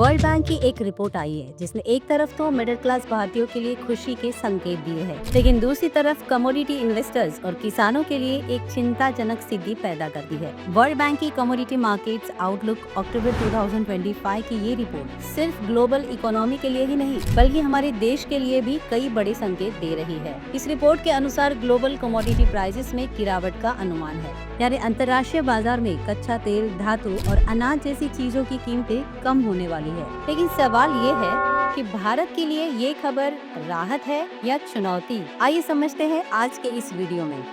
World bank की एक report आई है जिसने एक तरफ तो मिडिल क्लास भारतीयों के लिए खुशी के संकेत दिए हैं, लेकिन दूसरी तरफ कमोडिटी इन्वेस्टर्स और किसानों के लिए एक चिंताजनक स्थिति पैदा कर दी है। वर्ल्ड बैंक की कमोडिटी मार्केट्स आउटलुक अक्टूबर 2025 की ये रिपोर्ट सिर्फ ग्लोबल इकोनॉमी के लिए ही नहीं बल्कि हमारे देश के लिए भी कई बड़े संकेत दे रही है। इस रिपोर्ट के अनुसार ग्लोबल कमोडिटी प्राइसेस में गिरावट का अनुमान है, यानी अंतर्राष्ट्रीय बाजार में कच्चा तेल, धातु और अनाज जैसी चीजों की कीमतें कम होने वाली है। लेकिन सवाल ये है कि भारत के लिए ये खबर राहत है या चुनौती? आइए समझते हैं आज के इस वीडियो में।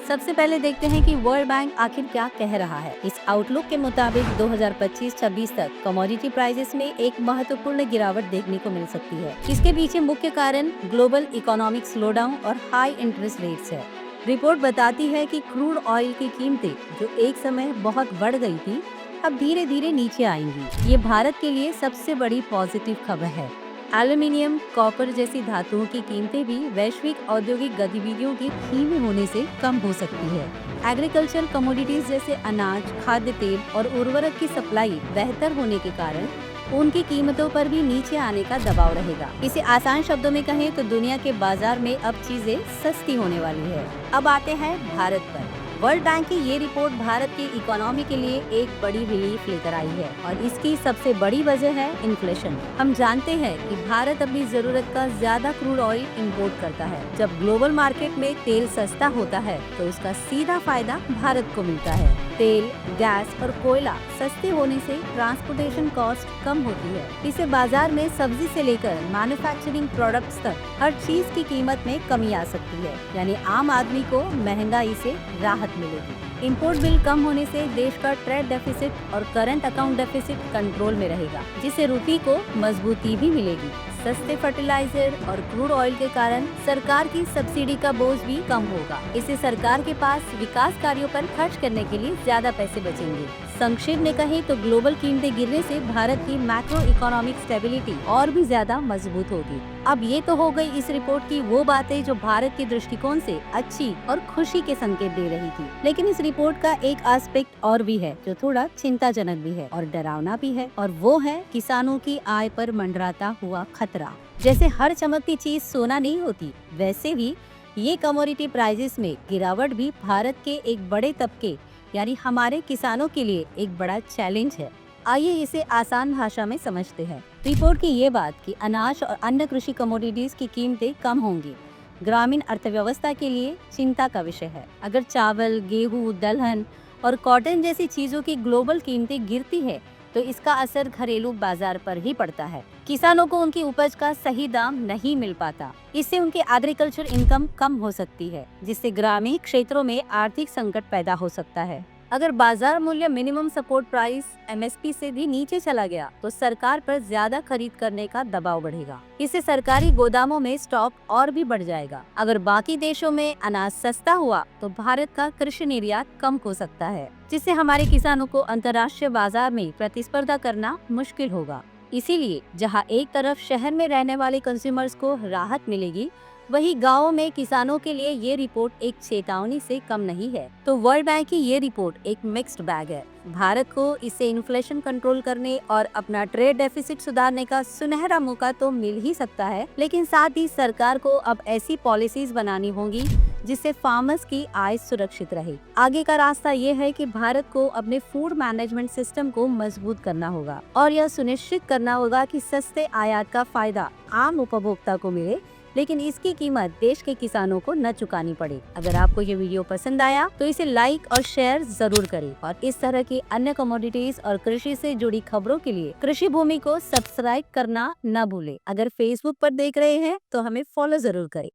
सबसे पहले देखते हैं कि वर्ल्ड बैंक आखिर क्या कह रहा है। इस आउटलुक के मुताबिक 2025-26 तक कमोडिटी प्राइसेस में एक महत्वपूर्ण गिरावट देखने को मिल सकती है। इसके पीछे मुख्य कारण ग्लोबल इकोनॉमिक स्लोडाउन और हाई इंटरेस्ट रेट्स है। रिपोर्ट बताती है कि क्रूड ऑयल की कीमतें जो एक समय बहुत बढ़ गई थी, अब धीरे धीरे नीचे आएंगी। ये भारत के लिए सबसे बड़ी पॉजिटिव खबर है। एल्यूमिनियम, कॉपर जैसी धातुओं की कीमतें भी वैश्विक औद्योगिक गतिविधियों के धीमे होने से कम हो सकती है। एग्रीकल्चर कमोडिटीज जैसे अनाज, खाद्य तेल और उर्वरक की सप्लाई बेहतर होने के कारण उनकी कीमतों पर भी नीचे आने का दबाव रहेगा। इसे आसान शब्दों में कहें तो दुनिया के बाजार में अब चीजें सस्ती होने वाली है। अब आते हैं भारत पर। वर्ल्ड बैंक की ये रिपोर्ट भारत की इकोनॉमी के लिए एक बड़ी रिलीफ लेकर आई है और इसकी सबसे बड़ी वजह है इन्फ्लेशन। हम जानते हैं कि भारत अपनी जरूरत का ज्यादा क्रूड ऑयल इंपोर्ट करता है। जब ग्लोबल मार्केट में तेल सस्ता होता है तो उसका सीधा फायदा भारत को मिलता है। तेल, गैस और कोयला सस्ते होने से ट्रांसपोर्टेशन कॉस्ट कम होती है। इससे बाजार में सब्जी से लेकर मैन्युफैक्चरिंग प्रोडक्ट्स तक हर चीज की कीमत में कमी आ सकती है, यानी आम आदमी को महंगाई से राहत मिलेगी। इंपोर्ट बिल कम होने से देश का ट्रेड डेफिसिट और करंट अकाउंट डेफिसिट कंट्रोल में रहेगा, जिससे रुपये को मजबूती भी मिलेगी। सस्ते फर्टिलाइजर और क्रूड ऑयल के कारण सरकार की सब्सिडी का बोझ भी कम होगा। इससे सरकार के पास विकास कार्यों पर खर्च करने के लिए ज्यादा पैसे बचेंगे। संक्षेप में कहें तो ग्लोबल कीमतें गिरने से भारत की मैक्रो इकोनॉमिक स्टेबिलिटी और भी ज्यादा मजबूत होगी। अब ये तो हो गई इस रिपोर्ट की वो बातें जो भारत के दृष्टिकोण से अच्छी और खुशी के संकेत दे रही थी, लेकिन इस रिपोर्ट का एक एस्पेक्ट और भी है जो थोड़ा चिंताजनक भी है और डरावना भी है, और वो है किसानों की आय पर मंडराता हुआ खतरा। जैसे हर चमकती चीज सोना नहीं होती, वैसे ही ये कमोडिटी प्राइसेस में गिरावट भी भारत के एक बड़े तबके यानी हमारे किसानों के लिए एक बड़ा चैलेंज है। आइए इसे आसान भाषा में समझते हैं। रिपोर्ट की ये बात कि अनाज और अन्य कृषि कमोडिटीज की कीमतें कम होंगी ग्रामीण अर्थव्यवस्था के लिए चिंता का विषय है। अगर चावल, गेहूं, दलहन और कॉटन जैसी चीजों की ग्लोबल कीमतें गिरती है तो इसका असर घरेलू बाजार पर ही पड़ता है। किसानों को उनकी उपज का सही दाम नहीं मिल पाता। इससे उनकी एग्रीकल्चर इनकम कम हो सकती है, जिससे ग्रामीण क्षेत्रों में आर्थिक संकट पैदा हो सकता है। अगर बाजार मूल्य मिनिमम सपोर्ट प्राइस MSP से भी नीचे चला गया तो सरकार पर ज्यादा खरीद करने का दबाव बढ़ेगा। इससे सरकारी गोदामों में स्टॉक और भी बढ़ जाएगा। अगर बाकी देशों में अनाज सस्ता हुआ तो भारत का कृषि निर्यात कम हो सकता है, जिससे हमारे किसानों को अंतर्राष्ट्रीय बाजार में प्रतिस्पर्धा करना मुश्किल होगा। इसीलिए जहां एक तरफ शहर में रहने वाले कंज्यूमर्स को राहत मिलेगी, वहीं गांवों में किसानों के लिए ये रिपोर्ट एक चेतावनी से कम नहीं है। तो वर्ल्ड बैंक की ये रिपोर्ट एक मिक्स्ड बैग है। भारत को इससे इन्फ्लेशन कंट्रोल करने और अपना ट्रेड डेफिसिट सुधारने का सुनहरा मौका तो मिल ही सकता है, लेकिन साथ ही सरकार को अब ऐसी पॉलिसीज बनानी होंगी जिससे फार्मर्स की आय सुरक्षित रहे। आगे का रास्ता ये है कि भारत को अपने फूड मैनेजमेंट सिस्टम को मजबूत करना होगा और यह सुनिश्चित करना होगा कि सस्ते आयात का फायदा आम उपभोक्ता को मिले, लेकिन इसकी कीमत देश के किसानों को न चुकानी पड़े। अगर आपको ये वीडियो पसंद आया तो इसे लाइक और शेयर जरूर करें, और इस तरह की अन्य कमोडिटीज और कृषि से जुड़ी खबरों के लिए कृषि भूमि को सब्सक्राइब करना न भूलें। अगर फेसबुक पर देख रहे हैं तो हमें फॉलो जरूर करें।